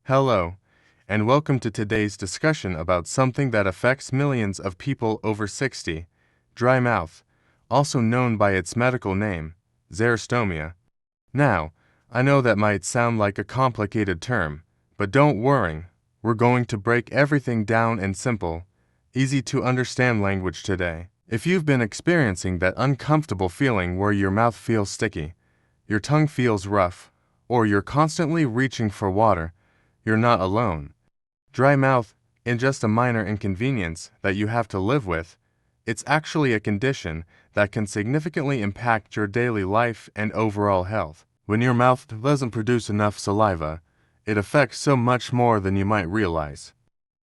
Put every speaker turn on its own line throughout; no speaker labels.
Hello, and welcome to today's discussion about something that affects millions of people over 60, dry mouth, also known by its medical name, xerostomia. Now, I know that might sound like a complicated term, but don't worry, we're going to break everything down in simple, easy to understand language today. If you've been experiencing that uncomfortable feeling where your mouth feels sticky, your tongue feels rough, or you're constantly reaching for water, you're not alone. Dry mouth isn't just a minor inconvenience that you have to live with. It's actually a condition that can significantly impact your daily life and overall health. When your mouth doesn't produce enough saliva, it affects so much more than you might realize.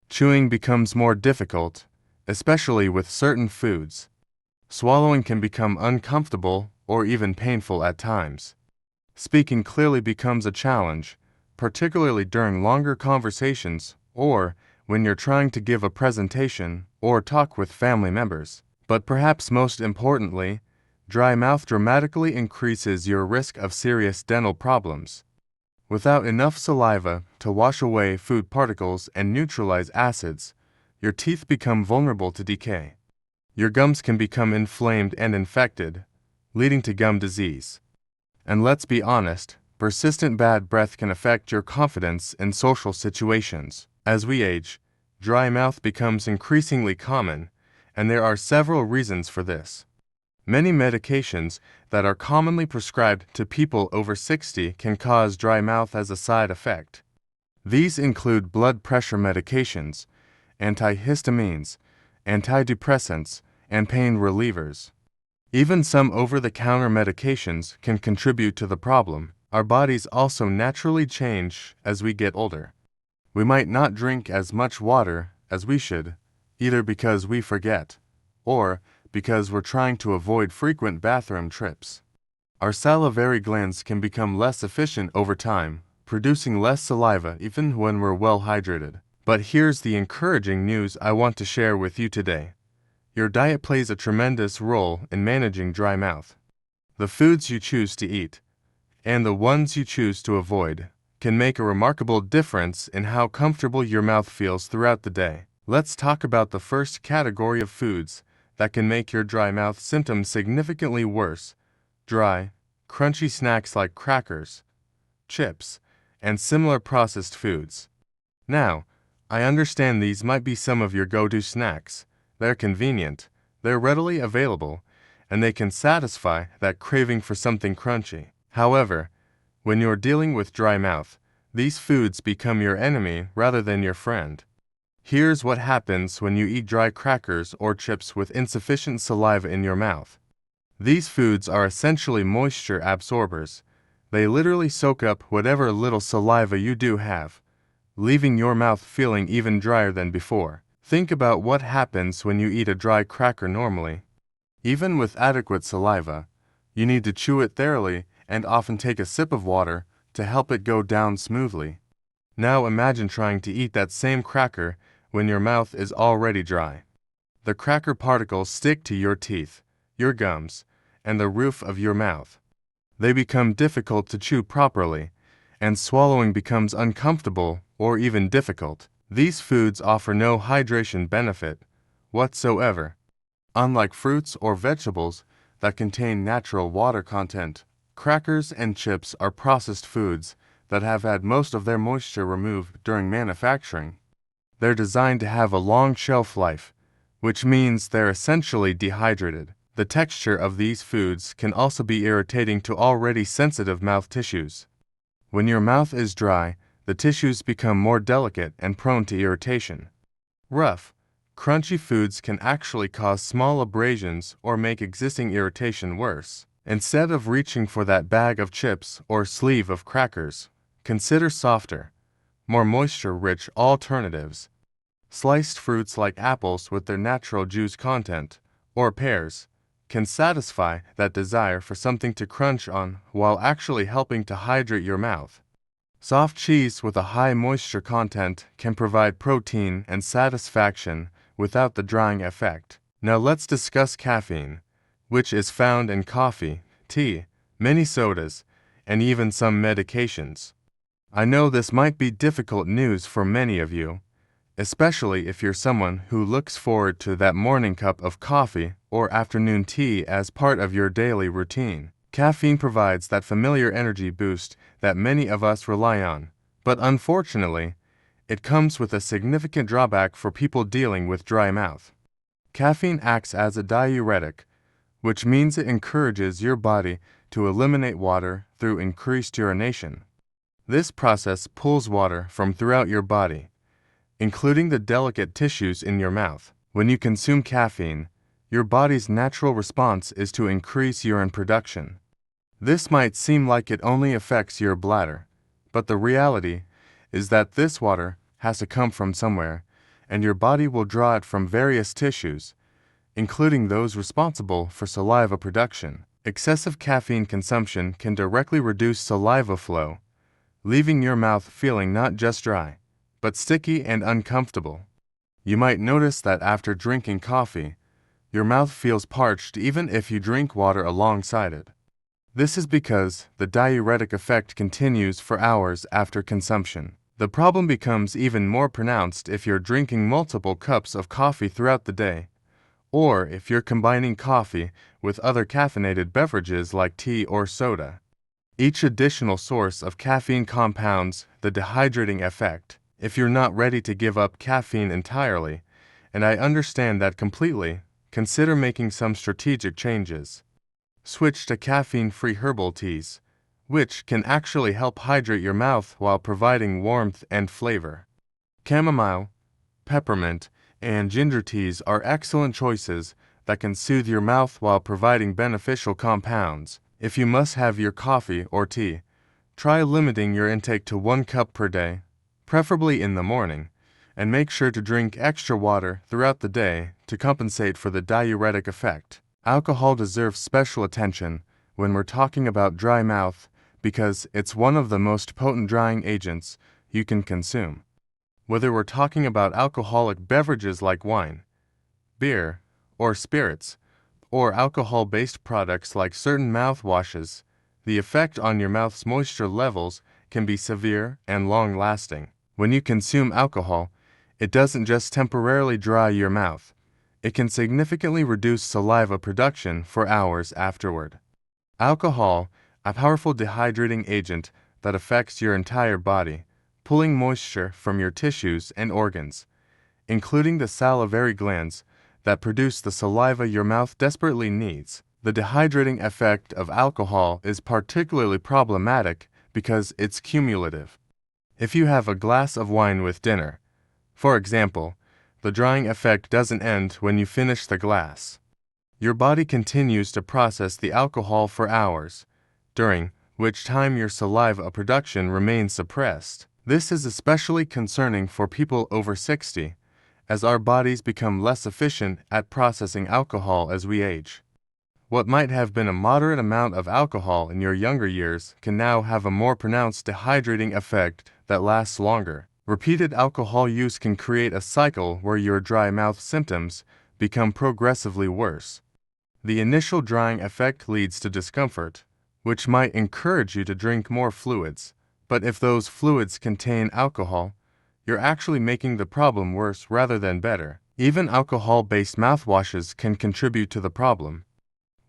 Chewing becomes more difficult, especially with certain foods. Swallowing can become uncomfortable or even painful at times. Speaking clearly becomes a challenge, particularly during longer conversations or when you're trying to give a presentation or talk with family members. But perhaps most importantly, dry mouth dramatically increases your risk of serious dental problems. Without enough saliva to wash away food particles and neutralize acids, your teeth become vulnerable to decay. Your gums can become inflamed and infected, leading to gum disease. And let's be honest, persistent bad breath can affect your confidence in social situations. As we age, dry mouth becomes increasingly common, and there are several reasons for this. Many medications that are commonly prescribed to people over 60 can cause dry mouth as a side effect. These include blood pressure medications, antihistamines, antidepressants, and pain relievers. Even some over-the-counter medications can contribute to the problem. Our bodies also naturally change as we get older. We might not drink as much water as we should, either because we forget, or because we're trying to avoid frequent bathroom trips. Our salivary glands can become less efficient over time, producing less saliva even when we're well hydrated. But here's the encouraging news I want to share with you today. Your diet plays a tremendous role in managing dry mouth. The foods you choose to eat, and the ones you choose to avoid, can make a remarkable difference in how comfortable your mouth feels throughout the day. Let's talk about the first category of foods that can make your dry mouth symptoms significantly worse: dry, crunchy snacks like crackers, chips, and similar processed foods. Now, I understand these might be some of your go-to snacks. They're convenient, they're readily available, and they can satisfy that craving for something crunchy. However, when you're dealing with dry mouth, these foods become your enemy rather than your friend. Here's what happens when you eat dry crackers or chips with insufficient saliva in your mouth. These foods are essentially moisture absorbers. They literally soak up whatever little saliva you do have, leaving your mouth feeling even drier than before. Think about what happens when you eat a dry cracker normally. Even with adequate saliva, you need to chew it thoroughly and often take a sip of water to help it go down smoothly. Now imagine trying to eat that same cracker when your mouth is already dry. The cracker particles stick to your teeth, your gums, and the roof of your mouth. They become difficult to chew properly, and swallowing becomes uncomfortable or even difficult. These foods offer no hydration benefit whatsoever. Unlike fruits or vegetables that contain natural water content, crackers and chips are processed foods that have had most of their moisture removed during manufacturing. They're designed to have a long shelf life, which means they're essentially dehydrated. The texture of these foods can also be irritating to already sensitive mouth tissues. When your mouth is dry, the tissues become more delicate and prone to irritation. Rough, crunchy foods can actually cause small abrasions or make existing irritation worse. Instead of reaching for that bag of chips or sleeve of crackers, consider softer, more moisture-rich alternatives. Sliced fruits like apples with their natural juice content, or pears, can satisfy that desire for something to crunch on while actually helping to hydrate your mouth. Soft cheese with a high moisture content can provide protein and satisfaction without the drying effect. Now let's discuss caffeine, which is found in coffee, tea, many sodas, and even some medications. I know this might be difficult news for many of you, especially if you're someone who looks forward to that morning cup of coffee or afternoon tea as part of your daily routine. Caffeine provides that familiar energy boost that many of us rely on, but unfortunately, it comes with a significant drawback for people dealing with dry mouth. Caffeine acts as a diuretic, which means it encourages your body to eliminate water through increased urination. This process pulls water from throughout your body, including the delicate tissues in your mouth. When you consume caffeine, your body's natural response is to increase urine production. This might seem like it only affects your bladder, but the reality is that this water has to come from somewhere, and your body will draw it from various tissues, including those responsible for saliva production. Excessive caffeine consumption can directly reduce saliva flow, leaving your mouth feeling not just dry, but sticky and uncomfortable. You might notice that after drinking coffee, your mouth feels parched even if you drink water alongside it. This is because the diuretic effect continues for hours after consumption. The problem becomes even more pronounced if you're drinking multiple cups of coffee throughout the day, or if you're combining coffee with other caffeinated beverages like tea or soda. Each additional source of caffeine compounds the dehydrating effect. If you're not ready to give up caffeine entirely, and I understand that completely, consider making some strategic changes. Switch to caffeine-free herbal teas, which can actually help hydrate your mouth while providing warmth and flavor. Chamomile, peppermint, and ginger teas are excellent choices that can soothe your mouth while providing beneficial compounds. If you must have your coffee or tea, try limiting your intake to 1 cup per day, preferably in the morning, and make sure to drink extra water throughout the day to compensate for the diuretic effect. Alcohol deserves special attention when we're talking about dry mouth because it's one of the most potent drying agents you can consume. Whether we're talking about alcoholic beverages like wine, beer, or spirits, or alcohol-based products like certain mouthwashes, the effect on your mouth's moisture levels can be severe and long-lasting. When you consume alcohol, it doesn't just temporarily dry your mouth. It can significantly reduce saliva production for hours afterward. Alcohol, a powerful dehydrating agent that affects your entire body, pulling moisture from your tissues and organs, including the salivary glands that produce the saliva your mouth desperately needs. The dehydrating effect of alcohol is particularly problematic because it's cumulative. If you have a glass of wine with dinner, for example, the drying effect doesn't end when you finish the glass. Your body continues to process the alcohol for hours, during which time your saliva production remains suppressed. This is especially concerning for people over 60, as our bodies become less efficient at processing alcohol as we age. What might have been a moderate amount of alcohol in your younger years can now have a more pronounced dehydrating effect that lasts longer. Repeated alcohol use can create a cycle where your dry mouth symptoms become progressively worse. The initial drying effect leads to discomfort, which might encourage you to drink more fluids, but if those fluids contain alcohol, you're actually making the problem worse rather than better. Even alcohol-based mouthwashes can contribute to the problem.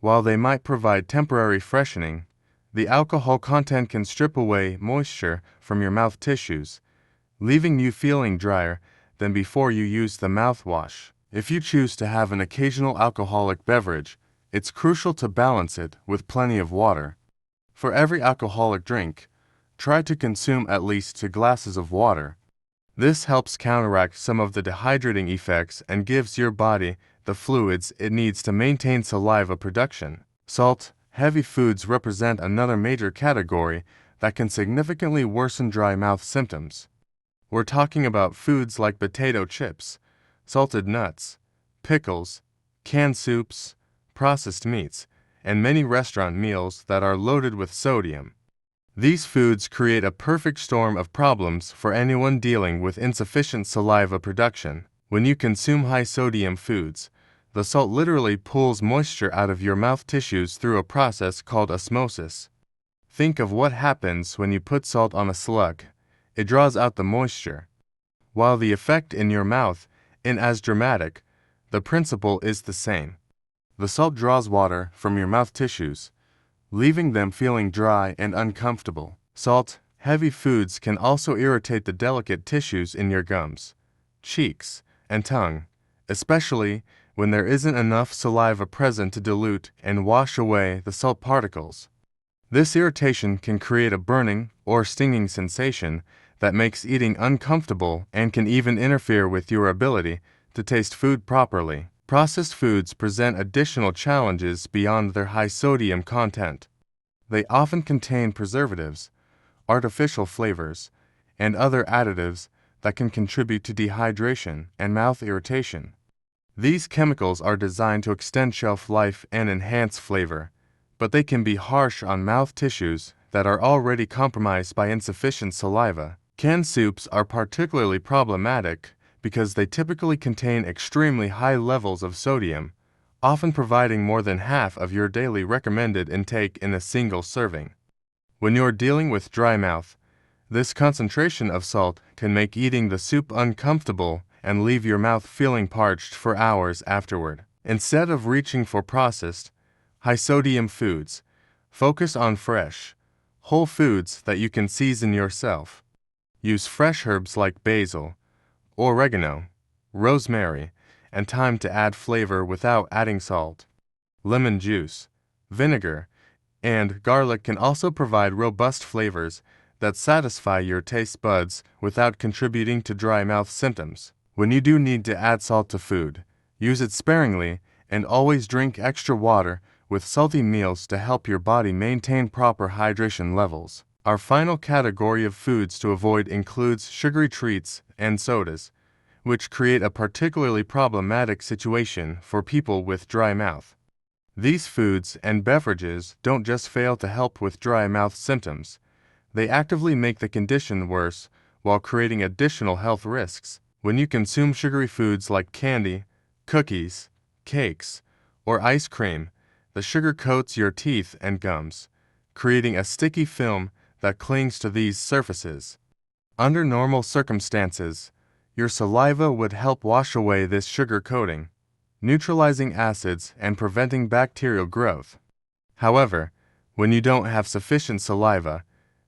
While they might provide temporary freshening, the alcohol content can strip away moisture from your mouth tissues, leaving you feeling drier than before you used the mouthwash. If you choose to have an occasional alcoholic beverage, it's crucial to balance it with plenty of water. For every alcoholic drink, try to consume at least 2 glasses of water. This helps counteract some of the dehydrating effects and gives your body the fluids it needs to maintain saliva production. Salt, heavy foods represent another major category that can significantly worsen dry mouth symptoms. We're talking about foods like potato chips, salted nuts, pickles, canned soups, processed meats, and many restaurant meals that are loaded with sodium. These foods create a perfect storm of problems for anyone dealing with insufficient saliva production. When you consume high-sodium foods, the salt literally pulls moisture out of your mouth tissues through a process called osmosis. Think of what happens when you put salt on a slug. it draws out the moisture. While the effect in your mouth isn't as dramatic, the principle is the same. The salt draws water from your mouth tissues, leaving them feeling dry and uncomfortable. Salt-heavy foods can also irritate the delicate tissues in your gums, cheeks, and tongue, especially when there isn't enough saliva present to dilute and wash away the salt particles. This irritation can create a burning or stinging sensation that makes eating uncomfortable and can even interfere with your ability to taste food properly. Processed foods present additional challenges beyond their high sodium content. They often contain preservatives, artificial flavors, and other additives that can contribute to dehydration and mouth irritation. These chemicals are designed to extend shelf life and enhance flavor, but they can be harsh on mouth tissues that are already compromised by insufficient saliva. Canned soups are particularly problematic because they typically contain extremely high levels of sodium, often providing more than half of your daily recommended intake in a single serving. When you're dealing with dry mouth, this concentration of salt can make eating the soup uncomfortable and leave your mouth feeling parched for hours afterward. Instead of reaching for processed, high-sodium foods, focus on fresh, whole foods that you can season yourself. Use fresh herbs like basil, oregano, rosemary, and thyme to add flavor without adding salt. Lemon juice, vinegar, and garlic can also provide robust flavors that satisfy your taste buds without contributing to dry mouth symptoms. When you do need to add salt to food, use it sparingly and always drink extra water with salty meals to help your body maintain proper hydration levels. Our final category of foods to avoid includes sugary treats and sodas, which create a particularly problematic situation for people with dry mouth. These foods and beverages don't just fail to help with dry mouth symptoms, they actively make the condition worse while creating additional health risks. When you consume sugary foods like candy, cookies, cakes, or ice cream, the sugar coats your teeth and gums, creating a sticky film that clings to these surfaces. Under normal circumstances, your saliva would help wash away this sugar coating, neutralizing acids and preventing bacterial growth. However, when you don't have sufficient saliva,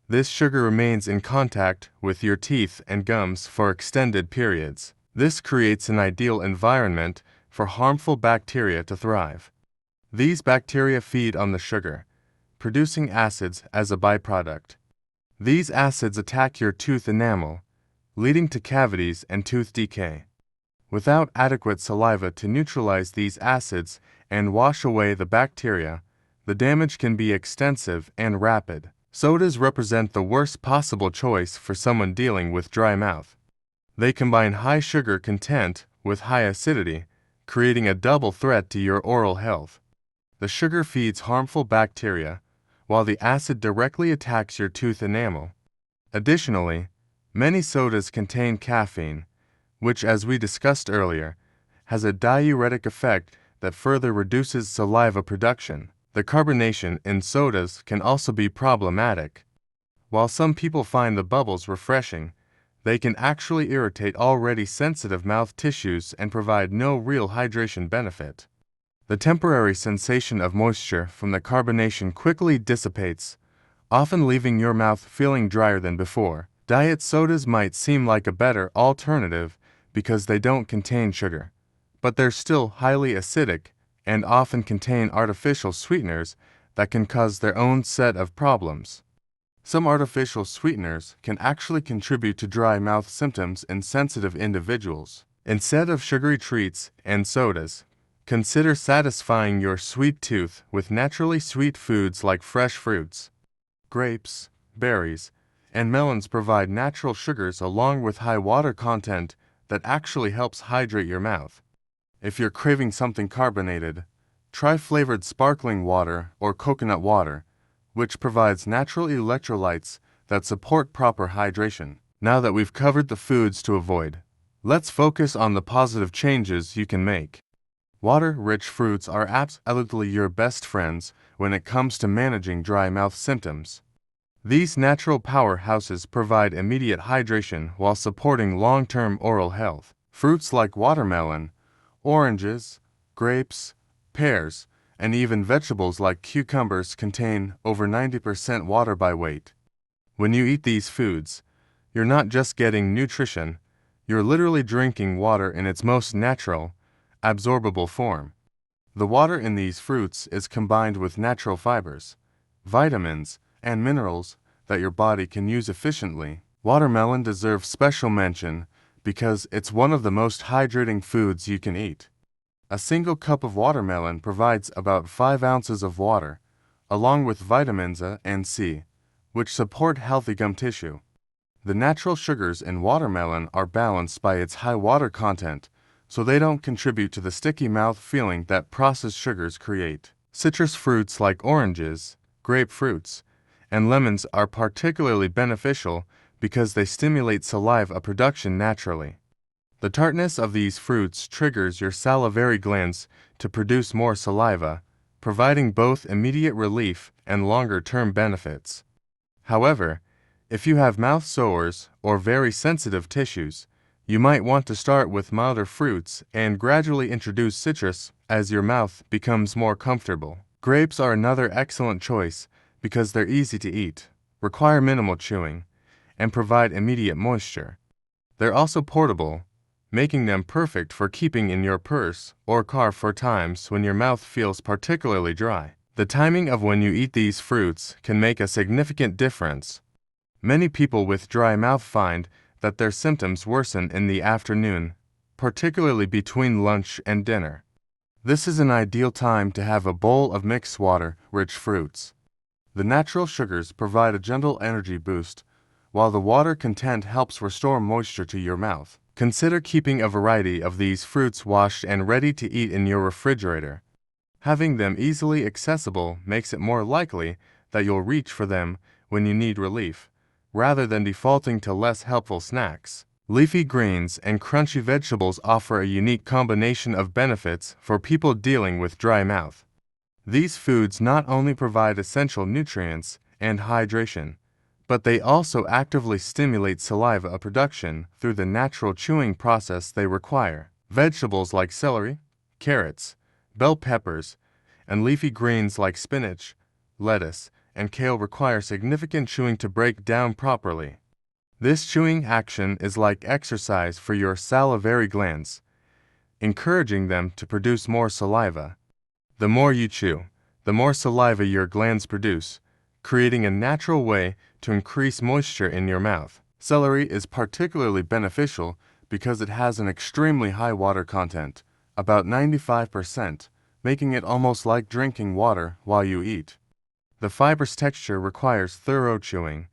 this sugar remains in contact with your teeth and gums for extended periods. This creates an ideal environment for harmful bacteria to thrive. These bacteria feed on the sugar, producing acids as a byproduct. These acids attack your tooth enamel, leading to cavities and tooth decay. Without adequate saliva to neutralize these acids and wash away the bacteria, the damage can be extensive and rapid. Sodas represent the worst possible choice for someone dealing with dry mouth. They combine high sugar content with high acidity, creating a double threat to your oral health. The sugar feeds harmful bacteria, while the acid directly attacks your tooth enamel. Additionally, many sodas contain caffeine, which, as we discussed earlier, has a diuretic effect that further reduces saliva production. The carbonation in sodas can also be problematic. While some people find the bubbles refreshing, they can actually irritate already sensitive mouth tissues and provide no real hydration benefit. The temporary sensation of moisture from the carbonation quickly dissipates, often leaving your mouth feeling drier than before. Diet sodas might seem like a better alternative because they don't contain sugar, but they're still highly acidic and often contain artificial sweeteners that can cause their own set of problems. Some artificial sweeteners can actually contribute to dry mouth symptoms in sensitive individuals. Instead of sugary treats and sodas, consider satisfying your sweet tooth with naturally sweet foods like fresh fruits. Grapes, berries, and melons provide natural sugars along with high water content that actually helps hydrate your mouth. If you're craving something carbonated, try flavored sparkling water or coconut water, which provides natural electrolytes that support proper hydration. Now that we've covered the foods to avoid, let's focus on the positive changes you can make. Water-rich fruits are absolutely your best friends when it comes to managing dry mouth symptoms. These natural powerhouses provide immediate hydration while supporting long-term oral health. Fruits like watermelon, oranges, grapes, pears, and even vegetables like cucumbers contain over 90% water by weight. When you eat these foods, you're not just getting nutrition, you're literally drinking water in its most natural, absorbable form. The water in these fruits is combined with natural fibers, vitamins, and minerals that your body can use efficiently. Watermelon deserves special mention because it's one of the most hydrating foods you can eat. A single cup of watermelon provides about 5 ounces of water, along with vitamins A and C, which support healthy gum tissue. The natural sugars in watermelon are balanced by its high water content, so they don't contribute to the sticky mouth feeling that processed sugars create. Citrus fruits like oranges, grapefruits, and lemons are particularly beneficial because they stimulate saliva production naturally. The tartness of these fruits triggers your salivary glands to produce more saliva, providing both immediate relief and longer-term benefits. However, if you have mouth sores or very sensitive tissues, you might want to start with milder fruits and gradually introduce citrus as your mouth becomes more comfortable. Grapes are another excellent choice because they're easy to eat, require minimal chewing, and provide immediate moisture. They're also portable, making them perfect for keeping in your purse or car for times when your mouth feels particularly dry. The timing of when you eat these fruits can make a significant difference. Many people with dry mouth find that their symptoms worsen in the afternoon, particularly between lunch and dinner. This is an ideal time to have a bowl of mixed water-rich fruits. The natural sugars provide a gentle energy boost, while the water content helps restore moisture to your mouth. Consider keeping a variety of these fruits washed and ready to eat in your refrigerator. Having them easily accessible makes it more likely that you'll reach for them when you need relief, rather than defaulting to less helpful snacks. Leafy greens and crunchy vegetables offer a unique combination of benefits for people dealing with dry mouth. These foods not only provide essential nutrients and hydration, but they also actively stimulate saliva production through the natural chewing process they require. Vegetables like celery, carrots, bell peppers, and leafy greens like spinach, lettuce, and kale require significant chewing to break down properly. This chewing action is like exercise for your salivary glands, encouraging them to produce more saliva. The more you chew, the more saliva your glands produce, creating a natural way to increase moisture in your mouth. Celery is particularly beneficial because it has an extremely high water content, about 95%, making it almost like drinking water while you eat. The fiber's texture requires thorough chewing,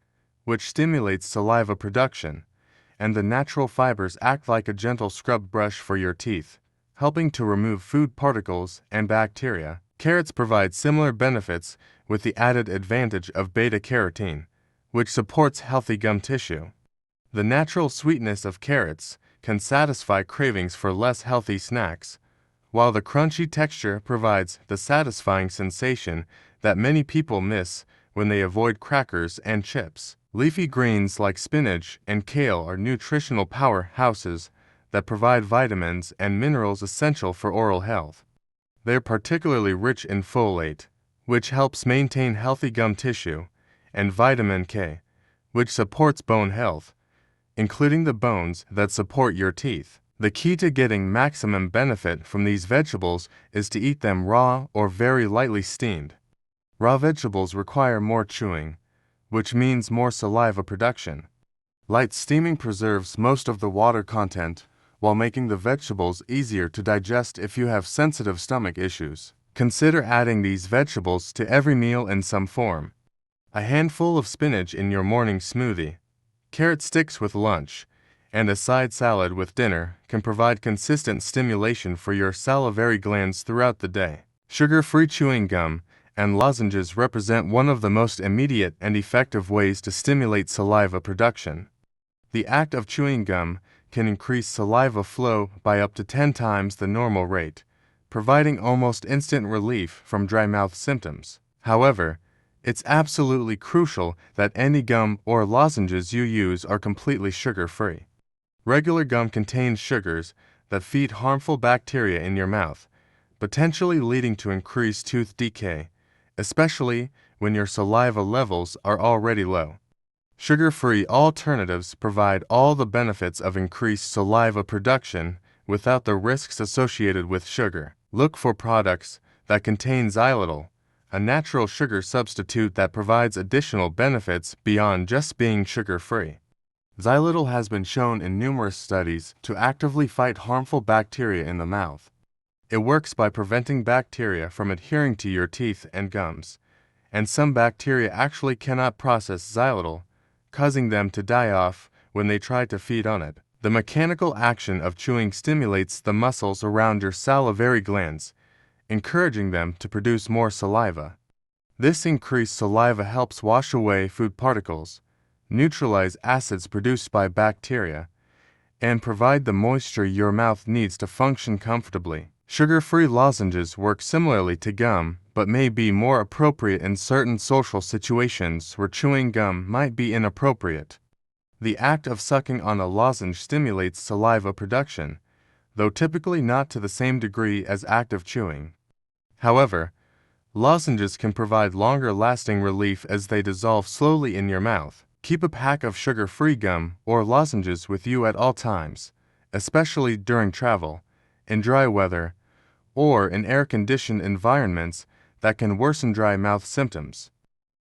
which stimulates saliva production, and the natural fibers act like a gentle scrub brush for your teeth, helping to remove food particles and bacteria. Carrots provide similar benefits with the added advantage of beta-carotene, which supports healthy gum tissue. The natural sweetness of carrots can satisfy cravings for less healthy snacks, while the crunchy texture provides the satisfying sensation that many people miss when they avoid crackers and chips. Leafy greens like spinach and kale are nutritional powerhouses that provide vitamins and minerals essential for oral health. They are particularly rich in folate, which helps maintain healthy gum tissue, and vitamin K, which supports bone health, including the bones that support your teeth. The key to getting maximum benefit from these vegetables is to eat them raw or very lightly steamed. Raw vegetables require more chewing, which means more saliva production. Light steaming preserves most of the water content while making the vegetables easier to digest if you have sensitive stomach issues. Consider adding these vegetables to every meal in some form. A handful of spinach in your morning smoothie, carrot sticks with lunch, and a side salad with dinner can provide consistent stimulation for your salivary glands throughout the day. Sugar-free chewing gum and lozenges represent one of the most immediate and effective ways to stimulate saliva production. The act of chewing gum can increase saliva flow by up to 10 times the normal rate, providing almost instant relief from dry mouth symptoms. However, It's absolutely crucial that any gum or lozenges you use are completely sugar-free. Regular gum contains sugars that feed harmful bacteria in your mouth, potentially leading to increased tooth decay, especially when your saliva levels are already low. Sugar-free alternatives provide all the benefits of increased saliva production without the risks associated with sugar. Look for products that contain xylitol, a natural sugar substitute that provides additional benefits beyond just being sugar-free. Xylitol has been shown in numerous studies to actively fight harmful bacteria in the mouth. It works by preventing bacteria from adhering to your teeth and gums, and some bacteria actually cannot process xylitol, causing them to die off when they try to feed on it. The mechanical action of chewing stimulates the muscles around your salivary glands, encouraging them to produce more saliva. This increased saliva helps wash away food particles, neutralize acids produced by bacteria, and provide the moisture your mouth needs to function comfortably. Sugar-free lozenges work similarly to gum, but may be more appropriate in certain social situations where chewing gum might be inappropriate. The act of sucking on a lozenge stimulates saliva production, though typically not to the same degree as active chewing. However, lozenges can provide longer-lasting relief as they dissolve slowly in your mouth. Keep a pack of sugar-free gum or lozenges with you at all times, especially during travel, in dry weather, or in air-conditioned environments that can worsen dry mouth symptoms.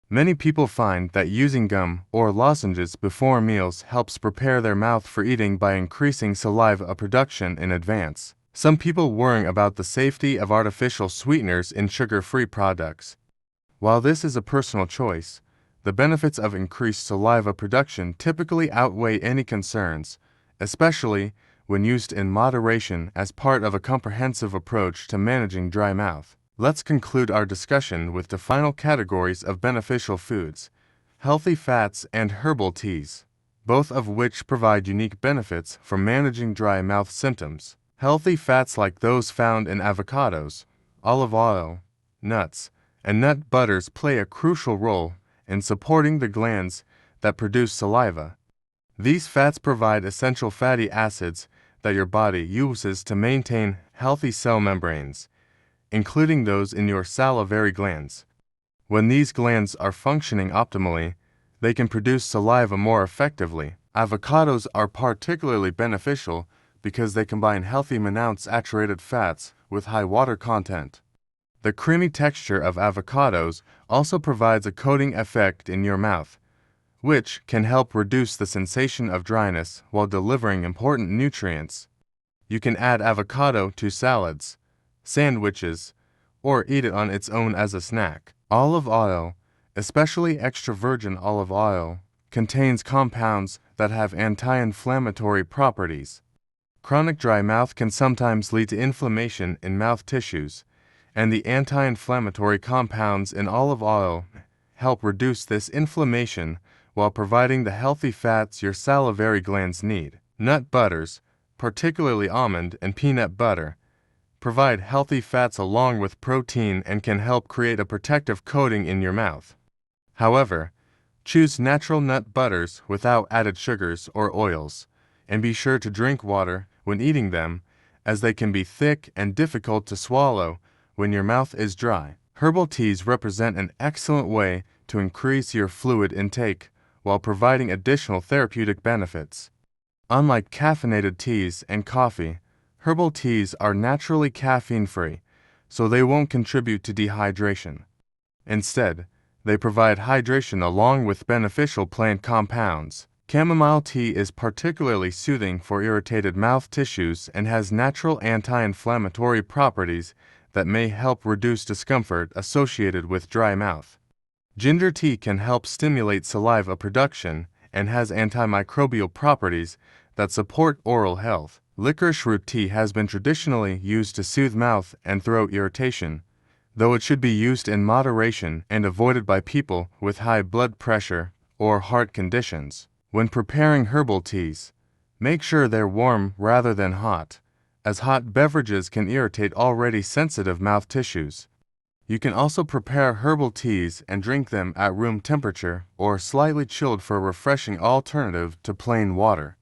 Many people find that using gum or lozenges before meals helps prepare their mouth for eating by increasing saliva production in advance. Some people worry about the safety of artificial sweeteners in sugar-free products. While this is a personal choice, the benefits of increased saliva production typically outweigh any concerns, especially when used in moderation as part of a comprehensive approach to managing dry mouth. Let's conclude our discussion with the final categories of beneficial foods: healthy fats and herbal teas, both of which provide unique benefits for managing dry mouth symptoms. Healthy fats like those found in avocados, olive oil, nuts, and nut butters play a crucial role in supporting the glands that produce saliva. These fats provide essential fatty acids that your body uses to maintain healthy cell membranes, including those in your salivary glands. When these glands are functioning optimally, they can produce saliva more effectively. Avocados are particularly beneficial because they combine healthy monounsaturated fats with high water content. The creamy texture of avocados also provides a coating effect in your mouth, which can help reduce the sensation of dryness while delivering important nutrients. You can add avocado to salads, sandwiches, or eat it on its own as a snack. Olive oil, especially extra virgin olive oil, contains compounds that have anti-inflammatory properties. Chronic dry mouth can sometimes lead to inflammation in mouth tissues, and the anti-inflammatory compounds in olive oil help reduce this inflammation while providing the healthy fats your salivary glands need. Nut butters, particularly almond and peanut butter, provide healthy fats along with protein and can help create a protective coating in your mouth. However, choose natural nut butters without added sugars or oils, and be sure to drink water when eating them, as they can be thick and difficult to swallow when your mouth is dry. Herbal teas represent an excellent way to increase your fluid intake while providing additional therapeutic benefits. Unlike caffeinated teas and coffee, herbal teas are naturally caffeine-free, so they won't contribute to dehydration. Instead, they provide hydration along with beneficial plant compounds. Chamomile tea is particularly soothing for irritated mouth tissues and has natural anti-inflammatory properties that may help reduce discomfort associated with dry mouth. Ginger tea can help stimulate saliva production and has antimicrobial properties that support oral health. Licorice root tea has been traditionally used to soothe mouth and throat irritation, though it should be used in moderation and avoided by people with high blood pressure or heart conditions. When preparing herbal teas, make sure they're warm rather than hot, as hot beverages can irritate already sensitive mouth tissues. You can also prepare herbal teas and drink them at room temperature or slightly chilled for a refreshing alternative to plain water.